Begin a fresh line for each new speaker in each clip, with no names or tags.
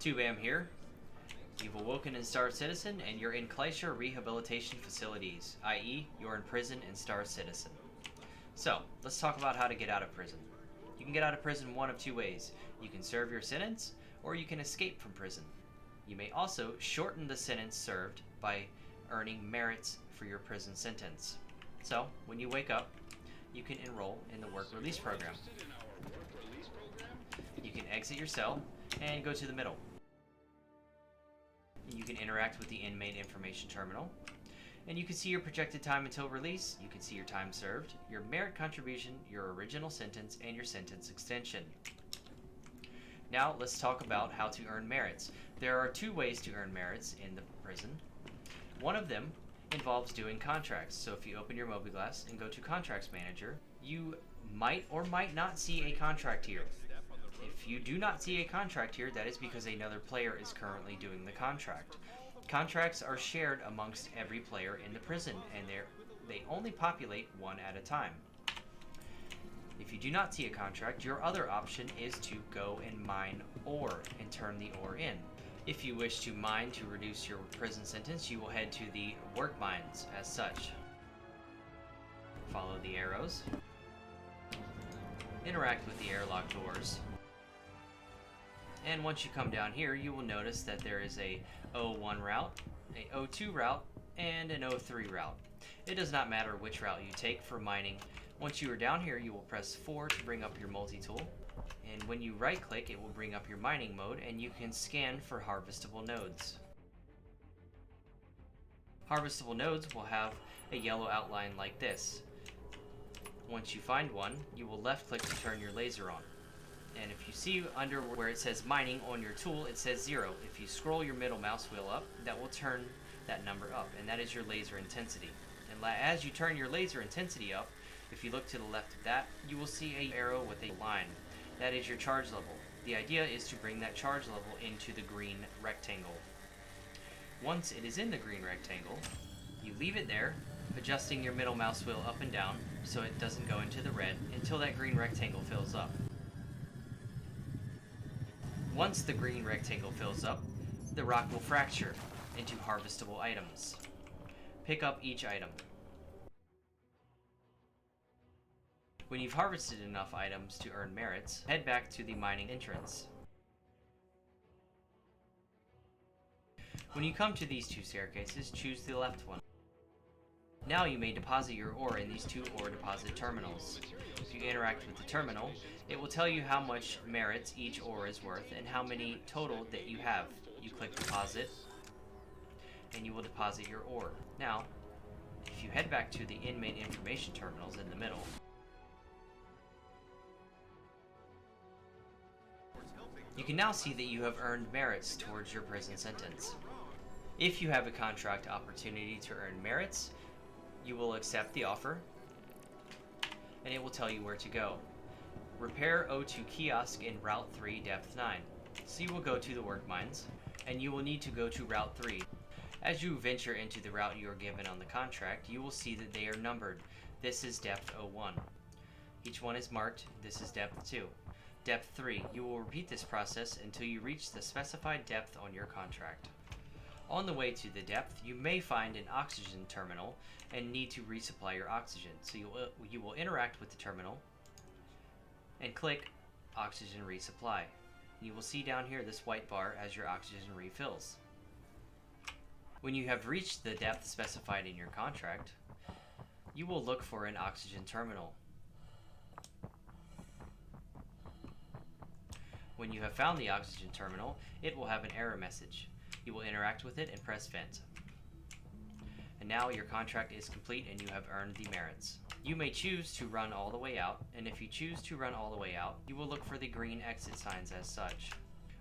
2BAM here. You've awoken in Star Citizen and you're in Kleischer Rehabilitation Facilities, i.e. you're in prison in Star Citizen. So, let's talk about how to get out of prison. You can get out of prison one of two ways. You can serve your sentence, or you can escape from prison. You may also shorten the sentence served by earning merits for your prison sentence. So, when you wake up, you can enroll in the work release program. You can exit your cell and go to the middle. You can interact with the inmate information terminal, and you can see your projected time until release. You can see your time served, your merit contribution, your original sentence, and your sentence extension. Now let's talk about how to earn merits. There are two ways to earn merits in the prison. One of them involves doing contracts. So if you open your mobiGlas and go to Contracts Manager, you might or might not see a contract here. If you do not see a contract here, that is because another player is currently doing the contract. Contracts are shared amongst every player in the prison, and they only populate one at a time. If you do not see a contract, your other option is to go and mine ore and turn the ore in. If you wish to mine to reduce your prison sentence, you will head to the work mines as such. Follow the arrows. Interact with the airlock doors. And once you come down here, you will notice that there is a O1 route, a O2 route, and an O3 route. It does not matter which route you take for mining. Once you are down here, you will press 4 to bring up your multi-tool. And when you right-click, it will bring up your mining mode, and you can scan for harvestable nodes. Harvestable nodes will have a yellow outline like this. Once you find one, you will left-click to turn your laser on. And if you see under where it says mining on your tool, it says 0. If you scroll your middle mouse wheel up, that will turn that number up, and that is your laser intensity. And as you turn your laser intensity up, if you look to the left of that, you will see an arrow with a line. That is your charge level. The idea is to bring that charge level into the green rectangle. Once it is in the green rectangle, you leave it there, adjusting your middle mouse wheel up and down so it doesn't go into the red until that green rectangle fills up. Once the green rectangle fills up, the rock will fracture into harvestable items. Pick up each item. When you've harvested enough items to earn merits, head back to the mining entrance. When you come to these two staircases, choose the left one. Now you may deposit your ore in these two ore deposit terminals. If you interact with the terminal, it will tell you how much merits each ore is worth and how many total that you have. You click deposit, and you will deposit your ore. Now, if you head back to the inmate information terminals in the middle, you can now see that you have earned merits towards your prison sentence. If you have a contract opportunity to earn merits, you will accept the offer, and it will tell you where to go. Repair O2 kiosk in Route 3, Depth 9. So you will go to the work mines, and you will need to go to Route 3. As you venture into the route you are given on the contract, you will see that they are numbered. This is Depth 01. Each one is marked. This is Depth 2. Depth 3. You will repeat this process until you reach the specified depth on your contract. On the way to the depth, you may find an oxygen terminal and need to resupply your oxygen. So you will interact with the terminal and click Oxygen Resupply. You will see down here this white bar as your oxygen refills. When you have reached the depth specified in your contract, you will look for an oxygen terminal. When you have found the oxygen terminal, it will have an error message. You will interact with it and press Vent. And now your contract is complete and you have earned the merits. You may choose to run all the way out, and if you choose to run all the way out, you will look for the green exit signs as such.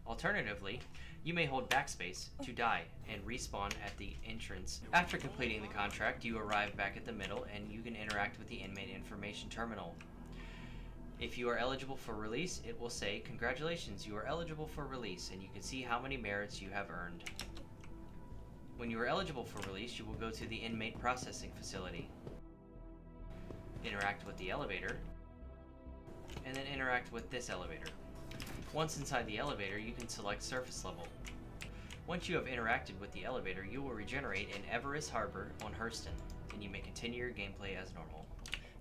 Alternatively, you may hold backspace to die and respawn at the entrance. After completing the contract, you arrive back at the middle and you can interact with the inmate information terminal. If you are eligible for release, it will say, "Congratulations, you are eligible for release," and you can see how many merits you have earned. When you are eligible for release, you will go to the inmate processing facility. Interact with the elevator, and then interact with this elevator. Once inside the elevator, you can select surface level. Once you have interacted with the elevator, you will regenerate in Everest Harbor on Hurston, and you may continue your gameplay as normal.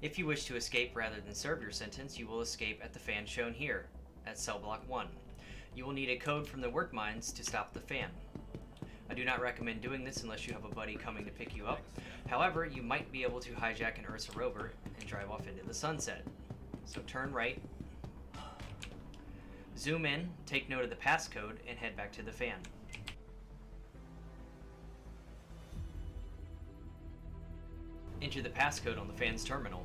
If you wish to escape rather than serve your sentence, you will escape at the fan shown here, at cell block 1. You will need a code from the work mines to stop the fan. I do not recommend doing this unless you have a buddy coming to pick you up. However, you might be able to hijack an URSA Rover and drive off into the sunset. So turn right, zoom in, take note of the passcode, and head back to the fan. Enter the passcode on the fan's terminal.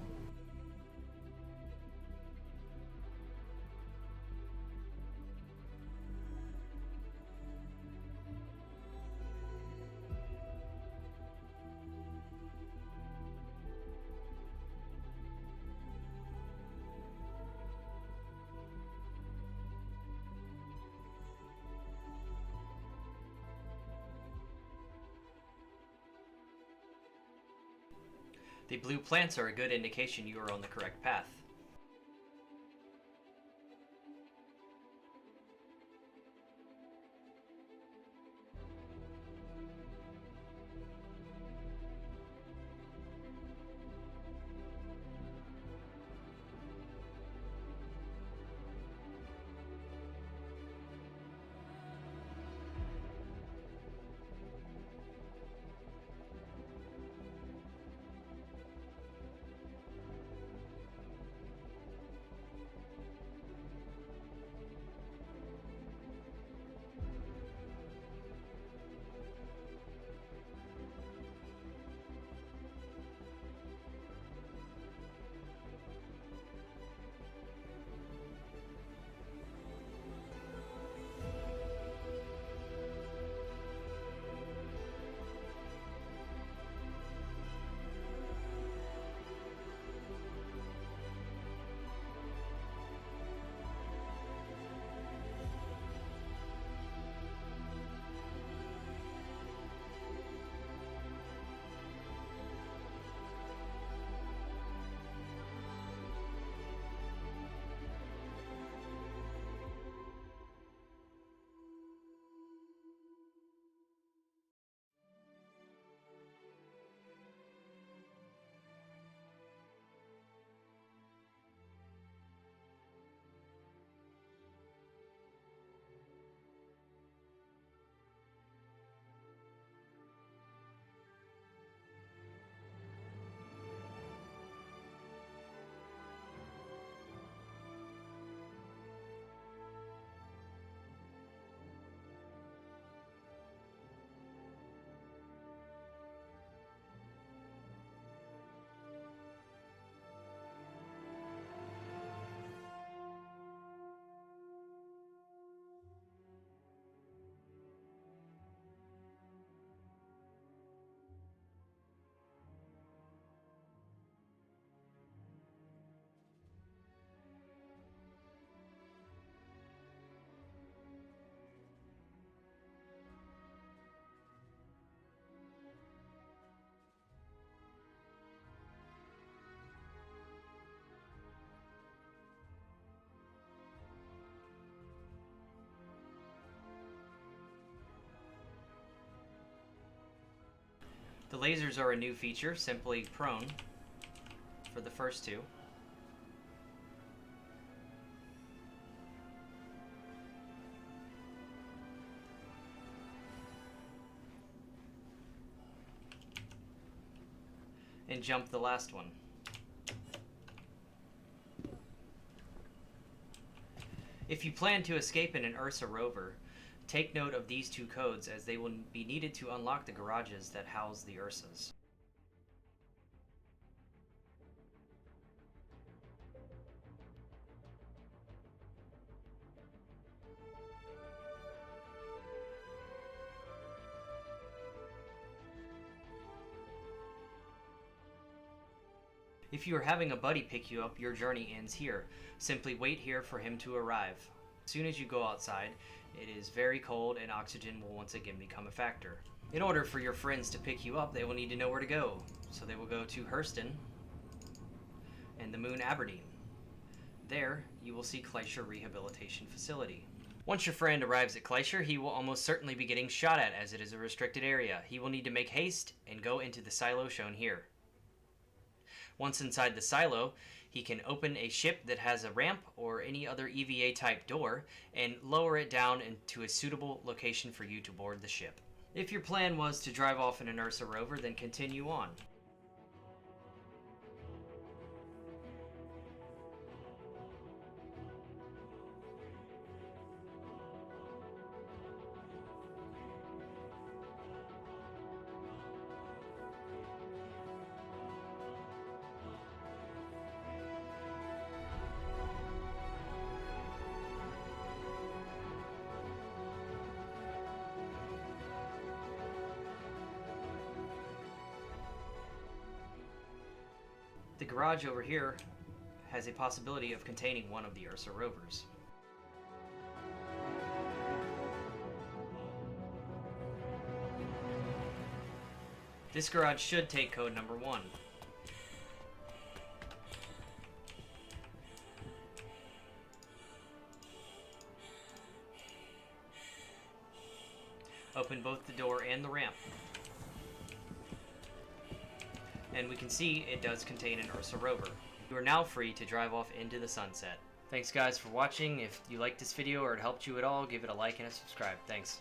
The blue plants are a good indication you are on the correct path. The lasers are a new feature, simply prone for the first two. And jump the last one. If you plan to escape in an URSA Rover, take note of these two codes as they will be needed to unlock the garages that house the URSAs. If you are having a buddy pick you up, your journey ends here. Simply wait here for him to arrive. As soon as you go outside, it is very cold and oxygen will once again become a factor. In order for your friends to pick you up, they will need to know where to go. So they will go to Hurston and the moon Aberdeen. There, you will see Kleischer Rehabilitation Facility. Once your friend arrives at Kleischer, he will almost certainly be getting shot at as it is a restricted area. He will need to make haste and go into the silo shown here. Once inside the silo, he can open a ship that has a ramp or any other EVA type door and lower it down into a suitable location for you to board the ship. If your plan was to drive off in an URSA Rover, then continue on. The garage over here has a possibility of containing one of the URSA Rovers. This garage should take code number 1. Open both the door and the ramp. And we can see it does contain an URSA Rover. You are now free to drive off into the sunset. Thanks guys for watching. If you liked this video or it helped you at all, give it a like and a subscribe. Thanks.